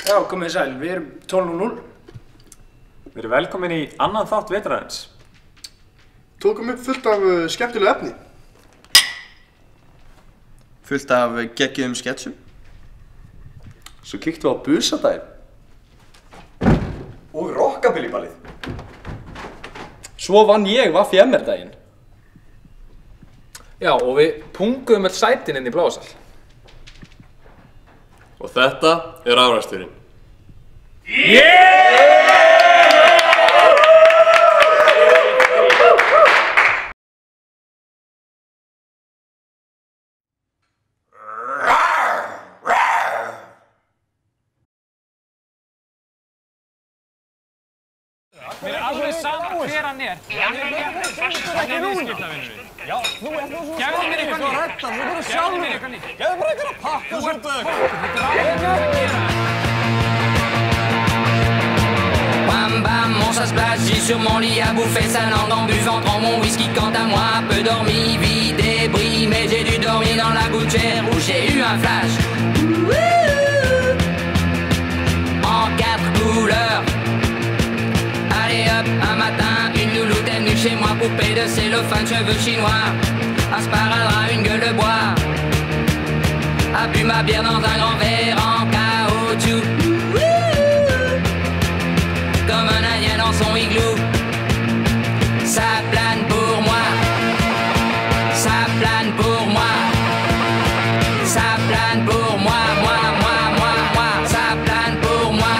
Já, komið sæl, við erum 12:00. Við erum velkomin í annan þátt vetrarins. Tókum upp fullt af skemmtilegu efni. Fullt af geggjuðum sketsum. Svo kíktum við á busadaginn. Og rockabillyballið. Svo vann ég VFM-daginn. Já, og við punguðum öll sætin inn í Bláasal. Og þetta er afræksturinn. Mér er alveg sama hver hann er. Hann er viðskiptavinur minn. Já, nú er þú svo... Gefðu mér eitthvað nýtt. Gefðu mér eitthvað nýtt. Gefðu bara eitthvað að pakka svo dög. Bam bam, mon chat splash, j'ai sur mon lit à bouffer sa langue en buvant trop mon whisky. Quant à moi, peu dormi, vie débris, mais j'ai dû dormir dans la gouttière où j'ai eu un flash. En 4 couleurs. Allez hop, un matin, une louloute est venue chez moi, poupée de cellophane, cheveux chinois, un sparadrap, une gueule de bois, a bu ma bière dans un grand verre en caoutchouc, comme un indien dans son igloo. Ça plane pour moi, ça plane pour moi, ça plane pour moi, moi, ça plane pour moi.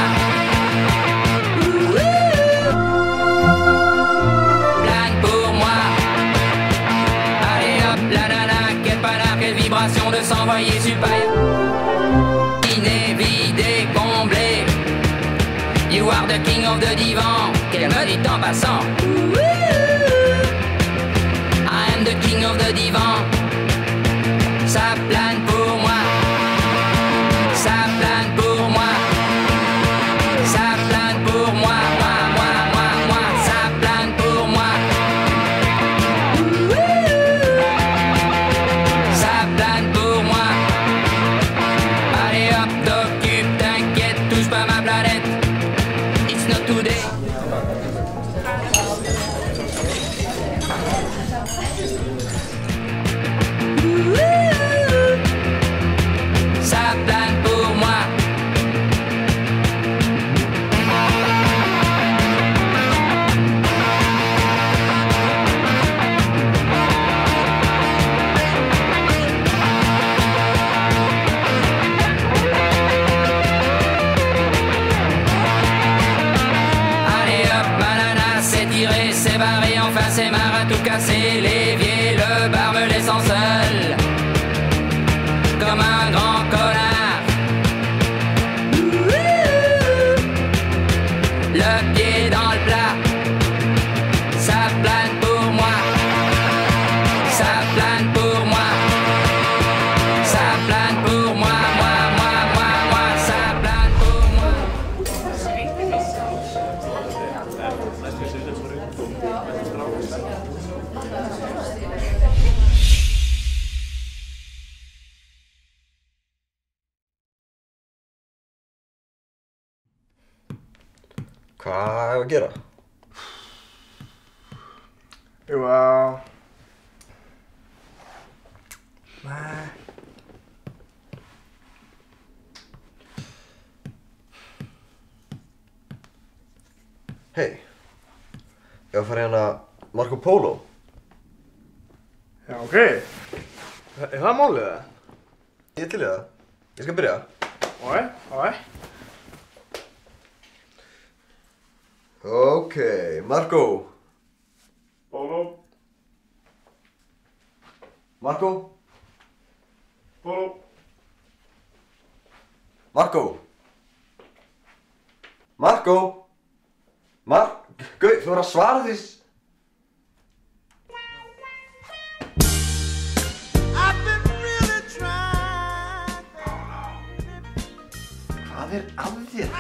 De s'envoyer super inévidé, comblé. You are the king of the divan. Qu'elle me dit en passant. I am the king of the divan. Ça plane pour moi. Ça plane pour moi. Ça plane pour moi. Ça plane pour moi. C'est marre à tout casser, l'évier, le bar me laissant seul, comme un grand connard. Le pied dans le plat, ça plane pour moi, ça plane pour moi, ça plane pour moi, ça plane pour moi. Hvað hefur að gera? Jú, nei. Hei, ég var að fara hérna Marco Polo. Já, ok. Er það málið það? Ég til í það. Ég skal byrja. Ok. Ok, Marco. Polo. Marco. Polo. Marco. Marco. Gauð, þú verður að svara því. Hvað er að þér?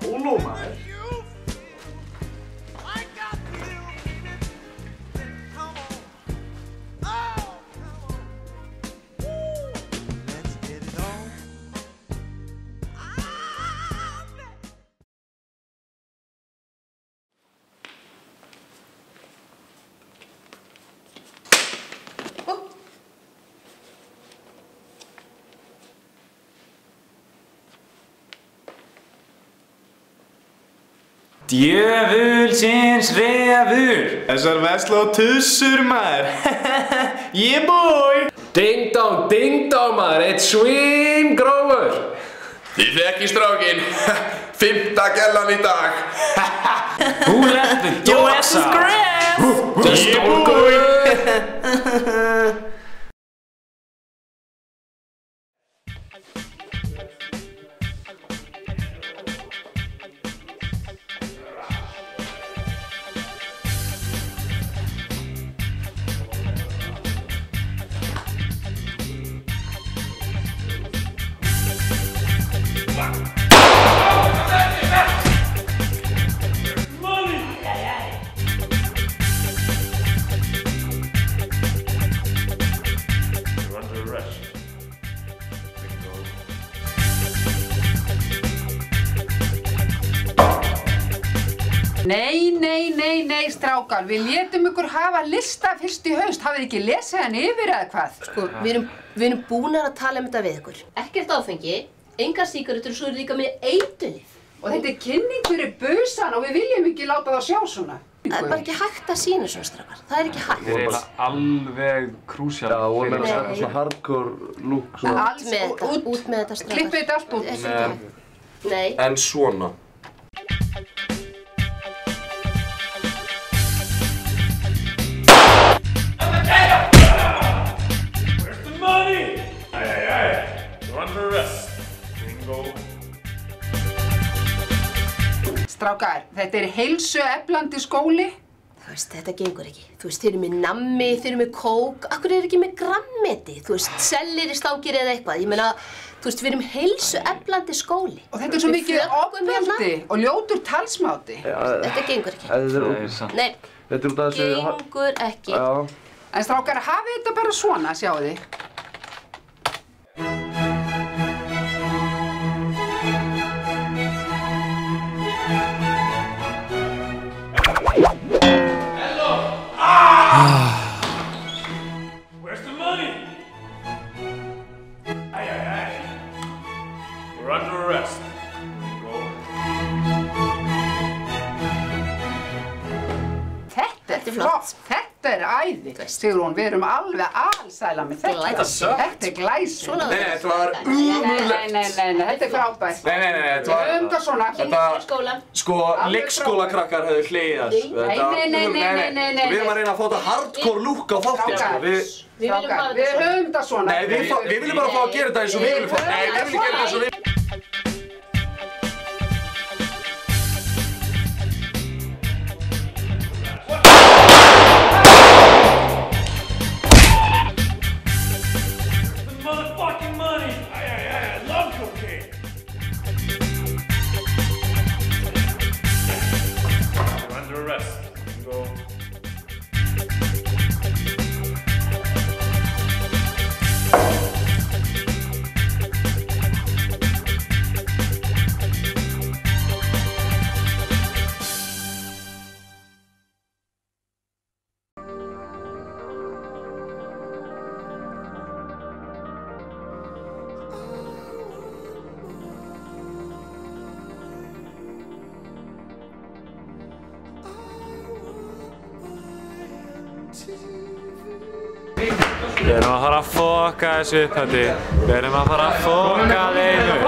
Polo, maður. Djöfulsins refur. Þessar vesla á tussur maður. Yeah boy. Ding dong maður, eitt svimgrófur. Þið þekki strákinn. 5. gellan í dag. Who let the dogs out? Yeah boy. Nei, strákar, við létum ykkur hafa lista fyrst í haust. Hafið ekki lesið hann yfir eða hvað? Sko, við erum búnar að tala þetta við ykkur. Ekkert áfengi, engar sígarettur og svo líka með eiturlyf. Og þetta kynning fyrir busan og við viljum ekki láta það sjá svona. Það bara ekki hægt að sína svona, strákar. Það ekki hægt. Þetta eiginlega alveg krúsjál. Já, og með svona hardcore look svona. Út með þetta, strákar. Klippið þetta allt út. Nei. En svona. Strákar, þetta heilsueflandi skóli. Þú veist, þetta gengur ekki. Þú veist, þeir eru með nammi, þeir eru með kók. Akkur eru ekki með grammeti? Þú veist, selleri stangir eða eitthvað. Ég meina, þú veist, við erum heilsueflandi skóli. Og þetta svo mikið ofbeldi og ljótur talsmáti. Þetta gengur ekki. Nei, gengur ekki. En strákar, hafið þetta bara svona, sjáu þið. Where's the money? You're under arrest. Þetta er flott. Þetta er æði. Sigrún, við erum alveg alsæla með þetta. Þetta er glæsi. Nei, þetta var umulegt. Nei, þetta er frábært. Nei, þetta var... Þetta svona. Þetta, sko, leikskólakrakkar höfðu hlegið þess. Nei. Við erum að reyna að fá þetta hardcore look á þáttinn, sko. Við höfum þetta svona. Nei, við viljum bara fá að gera þetta eins og við viljum fá. Nei, við viljum gera þetta eins og við. Við erum að fara að fokka þessu upp þetta. Við erum að fara að fokka þeim upp.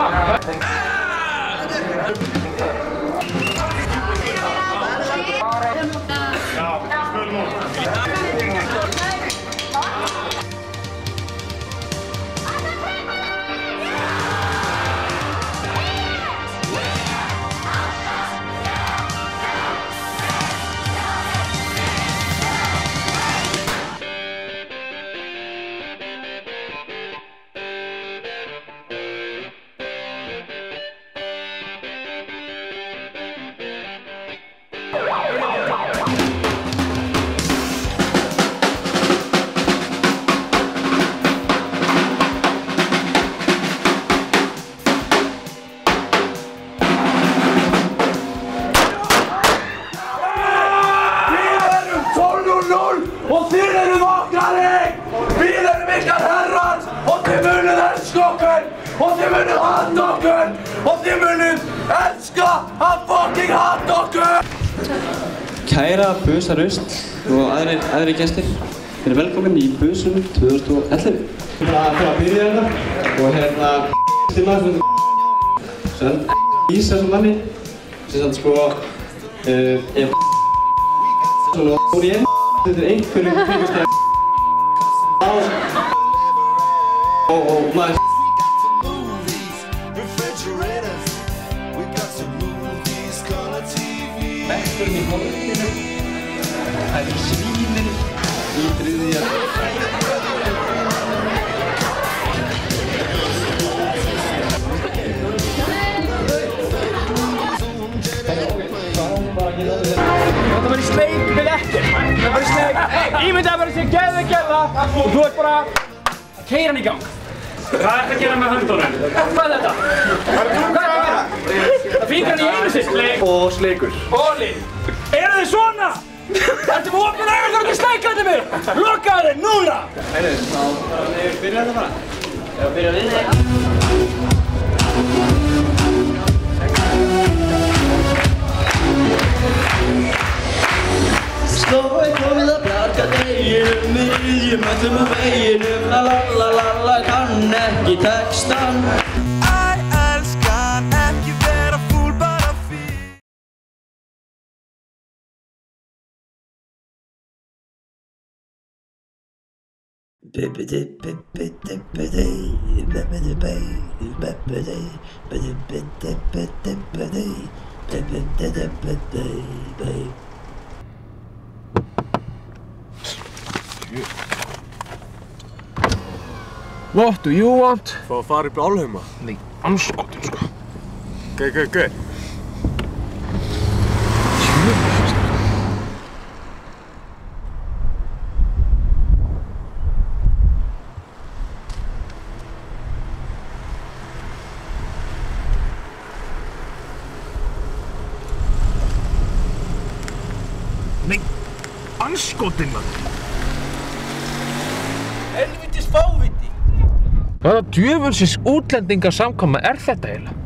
Og þið eru vaknaðir! Við erum ykkar herrar og þið munið elska okkur og þið munið hata okkur og þið munum elska að fucking hata okkur! Kæra busarusl og aðrir gestir, þið eru velkomin í Busum 2011. Við erum að byrja hérna og stimma sem Ísa sem manni sem sko ef svona fór ég þetta einhverjum kringumstæðum og maður Bekkurinn í horninu það er svínin í þriðja Það var í sleik við ekkert. Það var í sleik. Ímyndaðu bara sem geðveik gerða og þú ert bara að keyra hann í gang. Hvað ert að gera með höndunum? Hvað er þetta? Hvað ert að gera? Það fíkar hann í einu sitt. Sleik. Og sleikur. Og lið. Eru þið svona? Ertu með opnum augun þegar þú ert sleikandi mig? Lokaðu þig núna! Heyrðu, þá byrja þetta bara. Ef að byrja við þig. Slói komið að bjarga deginum, miðjum öllum á veginum, la la la la la, kann ekki textan. Æ, elskan, ekki vera fúl, bara fín. What do you want? Fá að fara í Blálheima. Nei, anskotin sko. Gau. Nei, anskotin maður. Helvítis fáviti! Hvaða djöfulsins útlendingasamkoma er þetta eiginlega?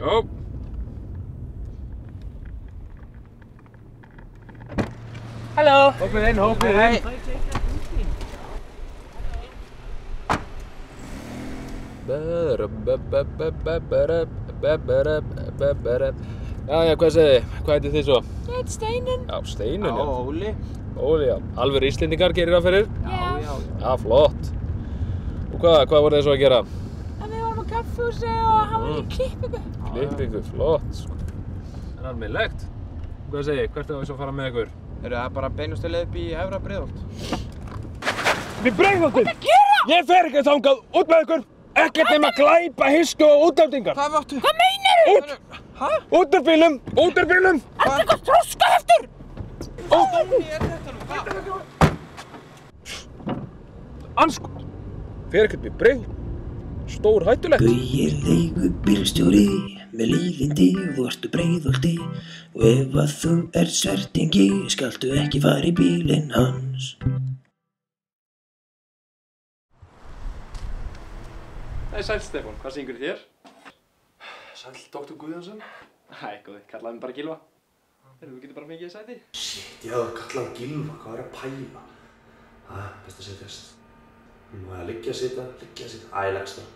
Jó. Halló! Hópið inn. Jæja, hvað segið þið? Hvað heitir þið svo? Ég heiti Steinunn. Já, Steinunn, já. Óli. Óli, já. Alvöru Íslendingar gerir það fyrir? Já. Já, flott. Og hvað voruð þið svo að gera? Við vorum á kaffihúsi og hann var í klippingu. Klippingu, flott, sko. En almennilegt. Hvað segið þið? Hvert er það svo að fara með ykkur? Það er bara beinustu leið upp í Efra Breiðholt. Við Breiðholtið? Hvað gera? Ég fer ekki þangað út með ykkur. Ekkert nema glæpa, hisku og útlendingar. Hvað áttu? Hvað meinarðu? Út! Hæ? Út úr bílnum! Ertu eitthvað þroskaheftur? Anskot! Fer ekkert við Breiðholt. Stór hættulegt. Gaui er leigubílstjóri með lífindi og þú ertu Breiðholti og ef að þú ert svertingi skaltu ekki fara í bílinn hans. Sæll Stefán, hvað syngur þér? Sæll Dr. Guðjónsson. Æ, góði, kallaði mig bara Gylfa. Þú getur bara fengið sæti. Shit, ég hafði kallað Gylfa, hvað er að pæla? Best að setjast. Liggja að sitja. Æ, leggst það.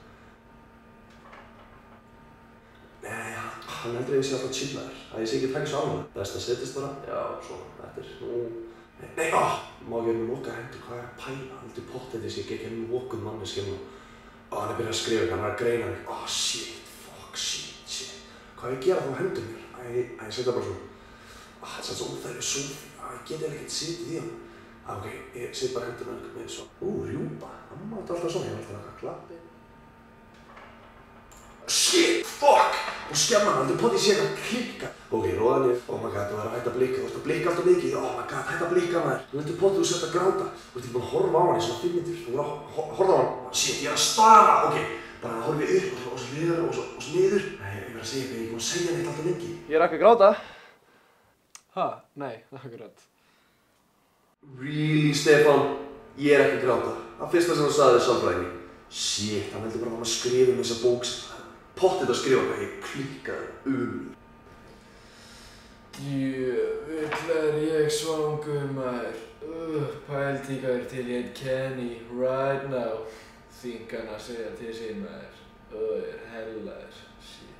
Nei, hann heldur að ég sé alltaf chillaður. Að ég sé ekki að taka svo alveg. Best að setjast bara. Já, svo, þetta er nú... Nei, má ég vera með loka hendur, hvað er að pæla? Haldur pottið þess að ég gekk henni lokuð manneskjum og hann er byrjað að skrifa, hann er að greina mig. Shit. Hvað ég gera þá hendur mér? Ég setja bara svona. Það er svo óþægileg súf. Ég geti ekkert sitið í hann. Ok, ég set bara hendurna einhvern veginn svo. Rjúpa. Amma átti alltaf svona. Ég var alltaf að klappi. Shit, fuck! Og skemman, heldur pottið sé eitthvað klikka. Ok, róða niður. Oh my god, þú verður að hætta að blika. Þú ert að blika alltaf mikið. Oh my god, hætta að blika maður. Þú heldur pottið þú sett að gráta. Þú ert ekki búinn að horfa á hann í svona 5 mínútur. Þú verður að horfa á hann. Shit, ég er að stara. Ok, bara horfi upp og svo niður og svo niður. Nei, ég verður að segja eitthvað. Ég er búinn að segja neitt alltaf lengi. Ég er ekki að gráta. Nei, akkurat. Really, Stefán? Ég er ekki að gráta. Það fyrsta sem hann sagði sálfræðingi. Shit, hann heldur bara að skrifa þessa bók sem pottið að skrifa hvað ég klikkaði Djöfull er ég svangur maður. Pældi hvað er til ég Kenny right now. Þingan að segja til sín maður. Er hellaður. Shit.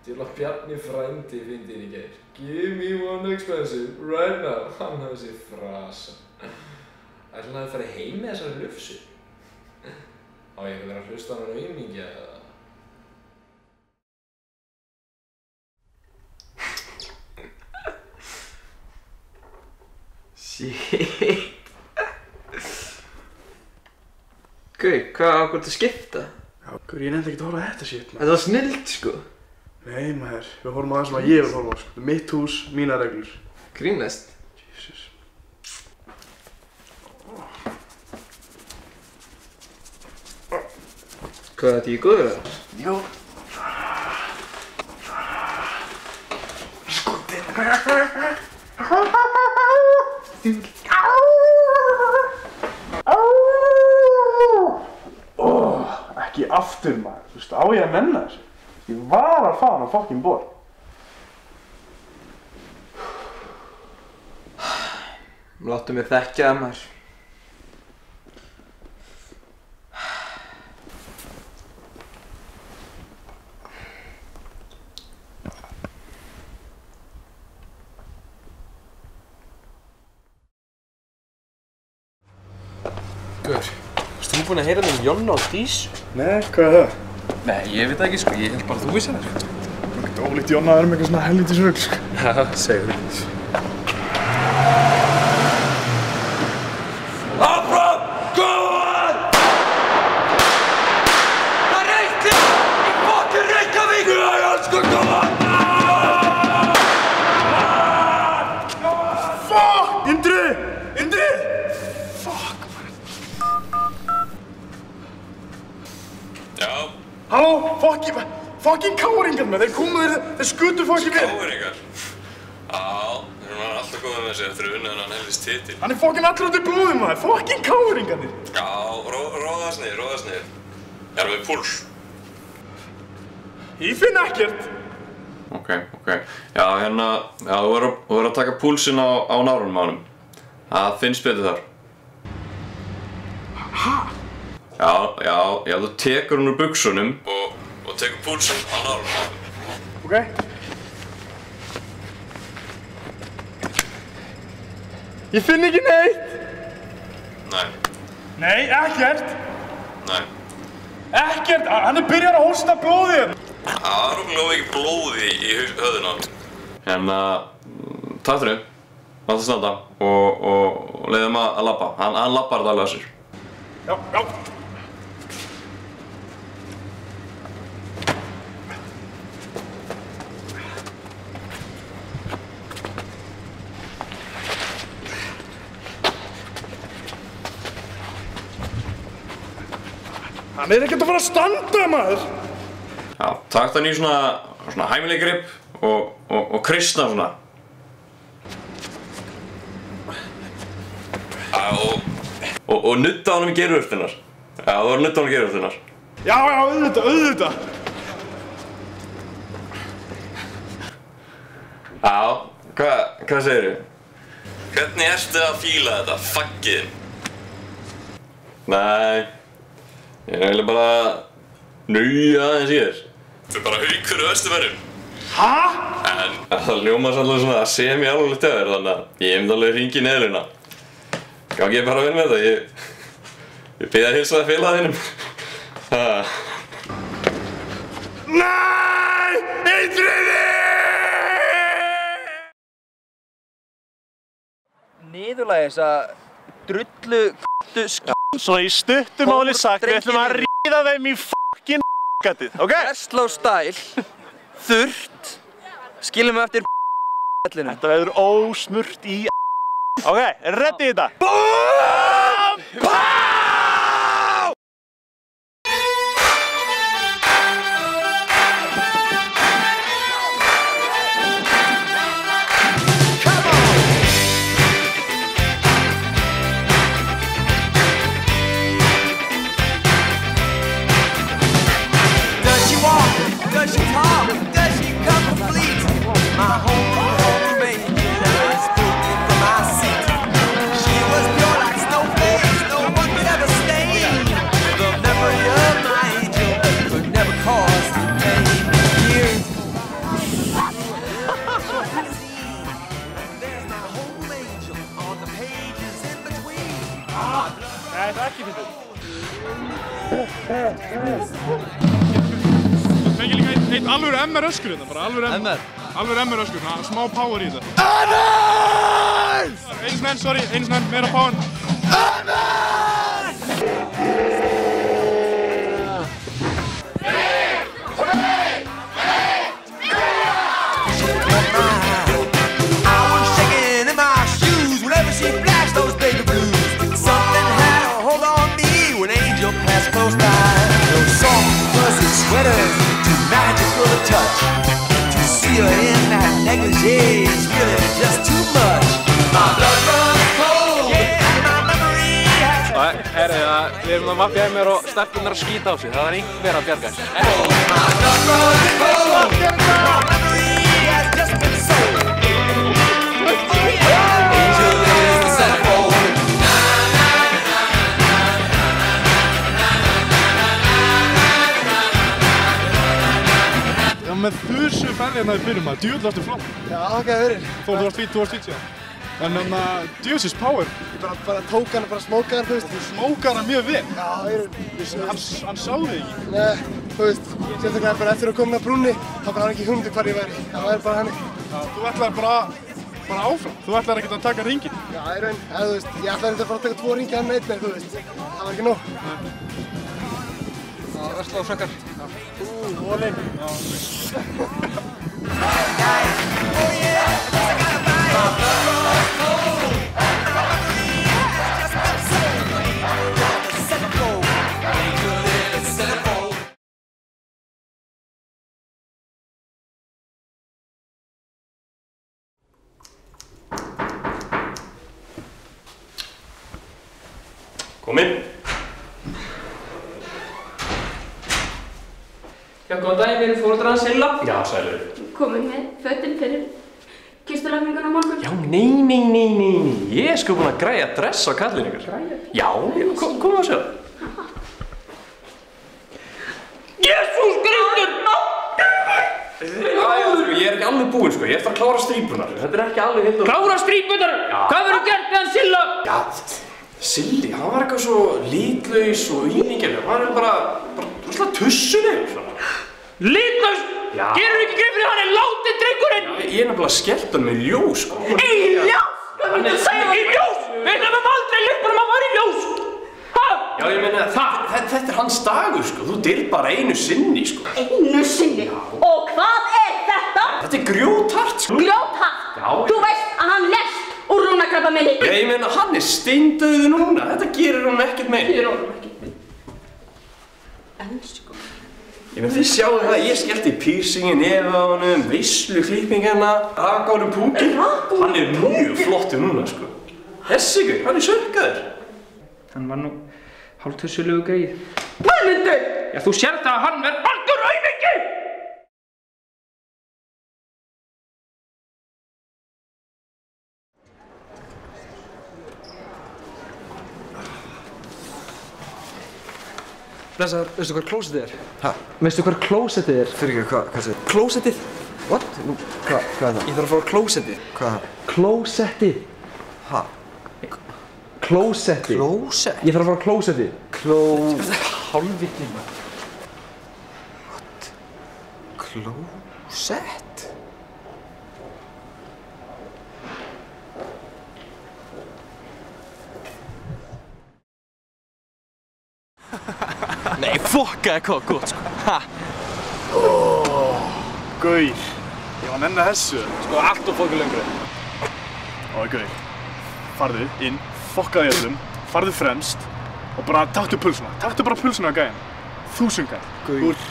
Til að Bjarni frændi fyndi í gær. Give me one expensive right now. Hann hafði sér frasa. Ætli hann hafi farið heim með þessari lufsu? Á ég ekki verið að hlusta á hann á aumingja eða? Shit. Gauð, hvað ákvað þú að skipta? Já, Gauð, ég nefndi ekki að horfa á þetta shit, maður. Þetta var snillt, sko. Nei, maður, við horfum á það sem að ég vil horfa á, sko. Þetta er mitt hús, mínar reglur. Grínast? Jesus. Hvað, þetta ekki góður það? Jú. Ekki aftur maður, þú veist, á ég að menna þessu. Ég var að fara á fucking borð. Láttu mig þekkja það maður. Guður, varst þú búinn að heyra um Jonna og Dísu? Nei, hvað er það? Nei, ég veit ekki sko, ég held bara að þú vissir það. Það er ekkert ólíkt Jonna að vera með eitthvað svona helvítis rugl, sko. Já, segðu því. Áfram! Góðan! Það er Reykjavík! Í fokkin Reykjavík! Ég elskar góðan! Fuck! Indri! Indri! Fuck, man. Já? Halló, fucking káringar með, þeir komu þeir skutu fucking við. Káringar? Já, þeir eru alltaf góðið með sig eftir að vinna þennan helvís titil. Hann er fucking allur út í blóði maður, fucking káringarnir. Já, róðast niður. Erum við púls? Ég finn ekkert. Ok. Já, hérna, já, þú verður að taka púlsinn á nárunum á honum. Það finnst betur þar. Hæ? Já, þú tekur hún úr buxunum og tekur púlsinn á nárunum á honum. Ok. Ég finn ekki neitt. Nei. Nei, ekkert. Nei. Ekkert, hann er byrjar að hósta blóði hérna. Það er okkur ekki blóði í höfðinu á hann. Hérna, takk fyrir, láta standa og leiðum að labba. Hann labbar þetta alveg að sér. Já. Hann er ekkert að fara að standa, maður! Já, takt hann í svona hæfileg grip og kristna svona. Já, og nutta honum í geirvörtunar. Já, þú verður að nutta honum í geirvörtunar. Já, auðvitað! Já, hvað segirðu? Hvernig ertu að fíla þetta, faggið? Nei, ég er eiginlega bara nauja aðeins í þér. Þú er bara haukur í Vesturverjum. Hæ? En það ljómar svolítið svona semi-alvarlegt hjá þér, þannig að ég myndi alveg hringi í neðluna. Gangi ég bara vel með þetta, ég bið að hilsa það félaga þínum. Nei! Indriði! Niðurlagi þessa drullu Svona í stuttum máli sagt, við ætlum að ríða þeim í fucking gatið, ok? Vestló stæl, þurrt, skilum við eftir ellinu. Þetta verður ósmurt í ok, er ready í þetta? Fengið líka eitt alvöru MR öskur hérna, bara alvöru MR. Alvöru MR öskur, smá power í þetta. MR! Einu snenn, sorry, einu snenn, meira power. Sweaters, too magical a touch. To see her in that negligee is really just too much. My blood runs cold, and my memory has... Við erum að mafja mér og stelpunar að skýta á sig. Það einhver að bjarga þessu. My blood runs cold, my memory has just been sold. Angel is the centerfold. Með þessu ferði hérna í byrjun maður, djúvill varstu flott. Já, þakka fyrir. Þú varst fít síðan. En djúvilsins power. Ég bara tók hann og bara smókaði hann, þú veist. Þú smókaði hann mjög vel. Já, hann sá þig ekki. Nei, þú veist, sérstaklega bara eftir að koma á brúnni, þá bara hann ekki hugmynd hvar ég væri. Það var bara hannig. Já, þú ætlaði bara áfram. Þú ætlaði ekkert að taka hringinn. Já, í raun. Þú veist, ég ætlaði ekki bara að taka 2 hringi hann einn, en þú veist, það var ekki nóg. Já, versla á frakkar. Volin. Kom inn. Já, góðan daginn, við erum fóreldrar hans Silla. Já, sælir. Komum með fötin fyrir kistulagningun á morgun. Já, nei. Ég er sko búinn að græja dress á kallinn ykkur. Græja? Já, komum að sjá það. Jesús Kristur! Ég er ekki alveg búinn sko, ég er að klára strípunar. Þetta er ekki alveg hildur. Klára strípunar? Hvað verður gert með hann Silla? Já, Silli, hann var eitthvað svo litlaus og íningilegur. Hann er bara svona tussulegur. Litlaus? Já. Gerur ekki greið fyrir hann er látið drengurinn? Ég er nefnilega skellt hann með ljós sko. Í ljós? Hvað myndu að segja í ljós? Við höfum aldrei lyft honum að fara í ljós. Hæ? Já, ég meina, þetta er hans dagur sko. Þú dyr bara einu sinni sko. Einu sinni? Og hvað er þetta? Þetta er grjóthart sko. Grjóthart? Já. Þú veist að hann lést úr rúnakrabbameini. Ég meina, hann er steindauður núna. Þetta gerir honum ekkert meina. Gerir honum ekkert meina. Elsku. Ég meina, þið sjáu það, ég skellti piercingin nefn á honum, veislu klipping hérna, raka honum púkinn. Hann er mjög flottur núna, sko. Þessi ykkur, hann er sörkaður. Hann var nú hálftussulegu greið. Guðmundur! Já, þú sér það að hann er algjör aumingi! Blessaður, veistu hvað klósettið er? Hæ? Veistu hvað klósettið er? Fyrir ekki, hvað segir? Klósettið? What? Hvað er það? Ég þarf að fara á klósettið. Hvað er það? Klósettið. Hæ? Klósettið. Klósett? Ég þarf að fara á klósettið. Þetta er hálfvitni maður. What? Klósett? Nei, fokkaði hvað gott sko. Ha? Gaur, ég var nenni að þessu. Sko, allt og fokka lengur. Gaur, farðu inn, fokkaði öllum, farðu fremst og bara taktu pulsuna. Taktu bara pulsuna að gæjan. 1000 kall. Þú ert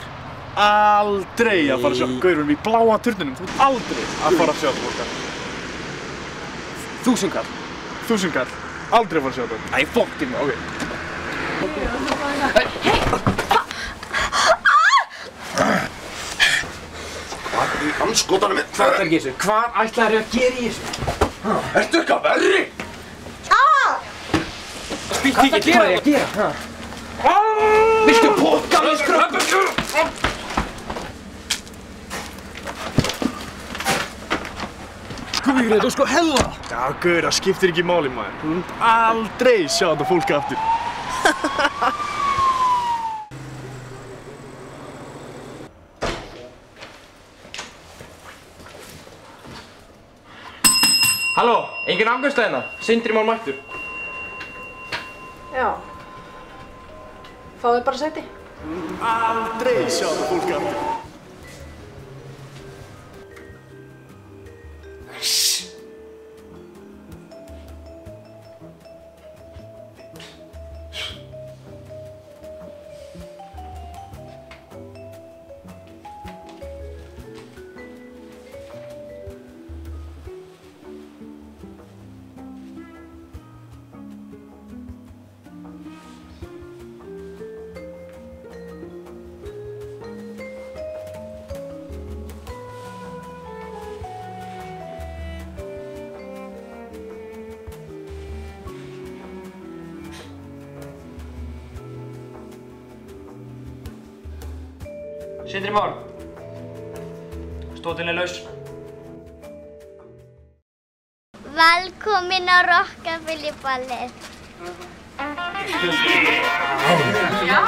aldrei að fara að sjá. Gaur, við erum í bláa turninum. Þú ert aldrei að fara að sjá þetta fólk. 1000 kall. 1000 kall. Aldrei að fara að sjá þetta. Æ, fokk til mig, ok. Hvað í anskotanum er Hvað ætlar að gera í þessu? Hvað ætlar að gera í þessu? Ertu eitthvað verri? Spýtt ekki hvað er að gera? Viltu poka við skröppu? Guður, þetta er sko hella! Já, Guður, það skiptir ekki máli, maður. Þú munt aldrei sjá þetta fólk aftur. Halló, engin afgreiðsla hérna? Sindri Már mættur. Já. Fáðu bara sæti. Aldrei sjá það fólk aftur. Sindri Már. Stóllinn er laus. Velkomin á Rockafelliballið. Já.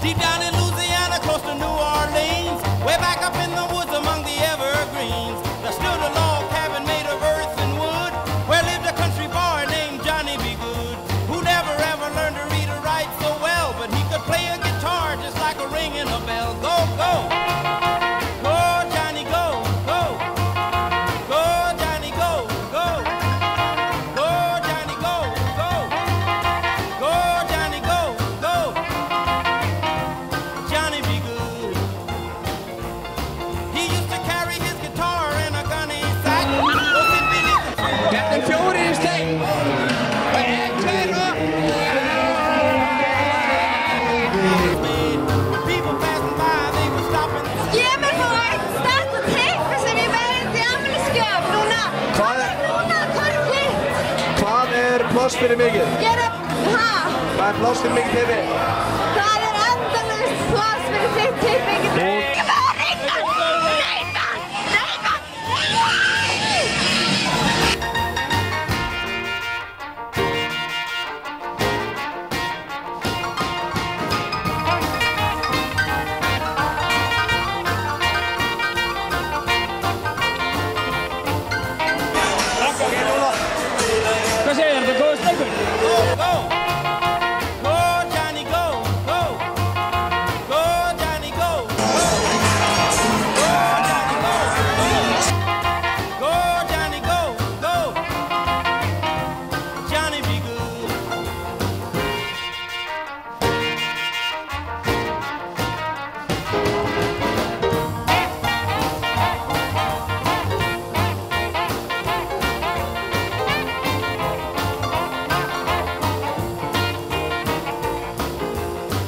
Deep down in Louisiana, close to New Orleans, way back up in the woods among the evergreens, there stood a log cabin made of earth and wood, where lived a country boy named Johnny B. Good, who never ever learned to read or write so well, but he could play a guitar just like a ringing a bell. Go, go! Go, Johnny, go, go! Go, Johnny, go, go! Go, Johnny, go, go! Go, Johnny, go, go! Johnny be good. He used to carry his guitar in a gunny sack. Þetta fjórir í steik. People passing by, they were stopping. Ég mér fá eitt sterkt og teipi sem ég verði í afmælisgjöf núna. Hvað er fint? Hvað er pláss fyrir mikið? Hvað er pláss fyrir mikið teipi? Það er endalaust pláss fyrir þitt teipi. Ég var að reyna! Hvað segir þetta? Góður steikur? Go, go! Go, Johnny, go, go! Go, Johnny, go, go! Go, Johnny, go, go! Go, Johnny, go, go! Johnny be good.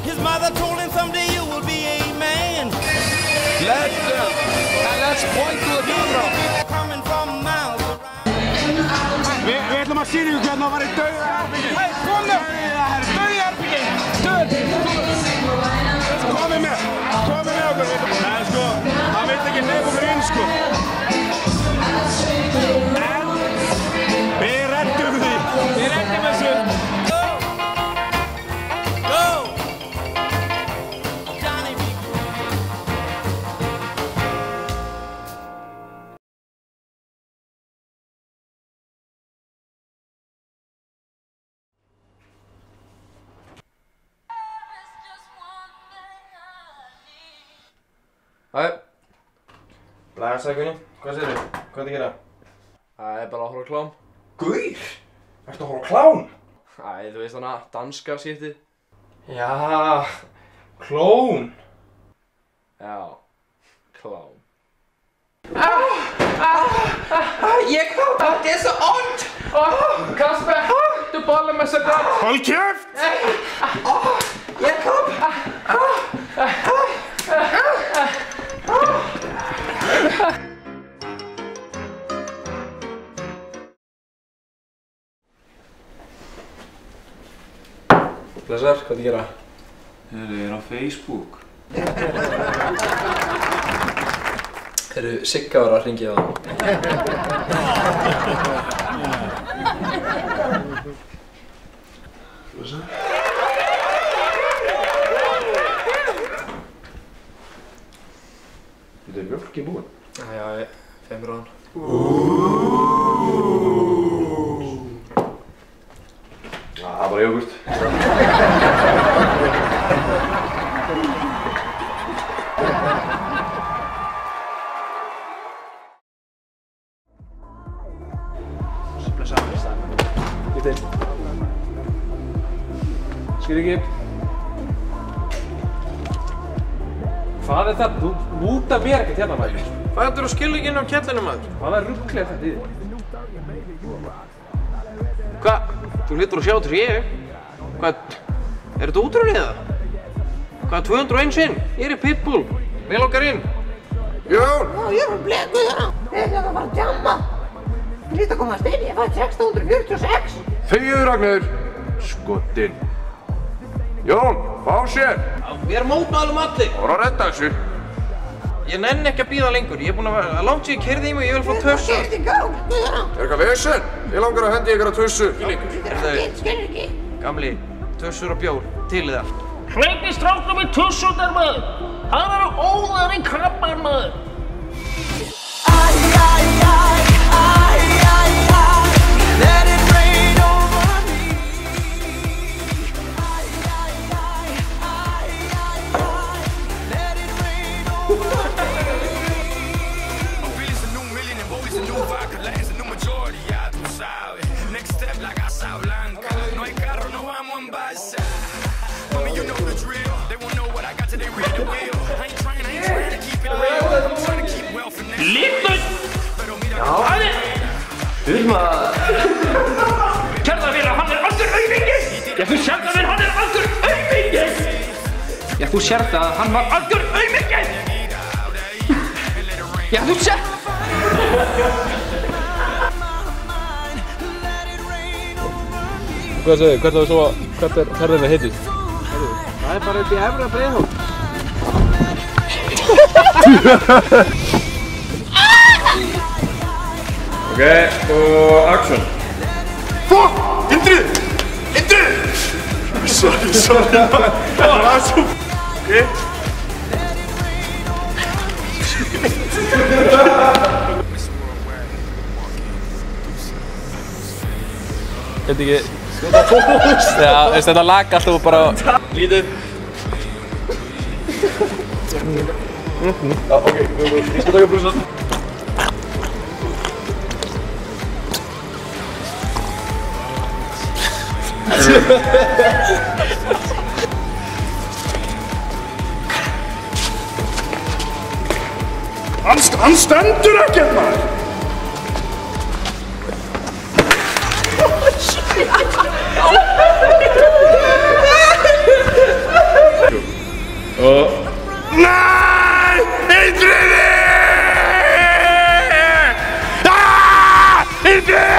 His mother told him someday you will be a man. Let's point to the camera. Coming from miles around. Við ætlum að sýna ykkur hvernig það var í dauðaherbyggi. Hei, kom nú! Dauðaherbyggi! Komið með okkur. Nei, sko, hann vill ekki hleypa okkur inn, sko. En við reddum því. Við reddum þessu. Go! Johnny be good. Hæ. Blæðarsækunni, hvað segirðu? Hvað er að gera? Það er bara að horfa á klám. Gaur! Ertu að horfa á klám? Æ, þú veist hana, danska skiptið. Já, klón. Já, klám. Ég kom! Þetta er svo ond! Kasper, du bollar mig så godt! Hold kæft! Jeg kom! Blessar, hvað er að gera? Ég er á Facebook. Sigga var að hringja á það. Þetta er mjölk í búinn. Já, ég feg mér á hann. Það er bara jógurt. Blessa. Gitt inn. Skil ekki. Hvað er það? Þú múta mér ekkert hérna, maður. Hvað heldur þú skilur ekki inn á kjallinu, maður? Hvaða rugl er þetta í þig? Hvað? Þú hlýtur að sjá þessu ég. Hvað? Er þetta útrunni eða? Hvað, 201 sinn? Ég er í Pitbull. Mig langar inn. Jón! Já, ég er frá Bleku hérna. Ég ætla að fara að djamma. Ég hlýtt að komast inn, ég fætt 1646. Þegiðu, Ragnar. Skottinn. Jón, fá sér. Við erum mótmælum allir. Það voru að redda þessu. Ég nenni ekki að bíða lengur. Ég er búinn að vera langt sér ég keyrði í mig og ég vil fá tössu. Ég er í gang, Guðrún. Er eitthvað vesen? Ég langar að hendi ykkur að tössu. Skilur ekki. Gamli, tössur og bjór. Til í það. Hleypið stráknum í tussurnar, maður. Það eru óðari krabbar, maður. Let it rain over me. Let it rain over me. A billy's a new million and Bowie's a new vodka. Lane's a new majority, ya tú sabes. Next step la Casa Blanca. No hay carro, no vamos en balsa. Mommy, you know the drill. They won't know what I got till they read the wheel. I ain't trying to keep it real. I'm trying to keep wealth from next. Lítur! Kjarðarvera, hann er algjör aumingi! Já, þú sérð að hann er algjör aumingi! Já, þú sérð að hann var algjör aumingi! Já, þú sérð! Hvað segir þið? Hvert er ferðinni heitið? Það er bara upp í Efra Breiðholt. Ok, og action. Fuck! Indrið! Indrið! Sorry, maður. Það var svo... Ok. Get ekki... Já, þetta lag alltaf bara... Lítið. Já, ok, ég skal taka brúsan. Hann stendur ekkert, maður! Nei! Indriði! Indriði!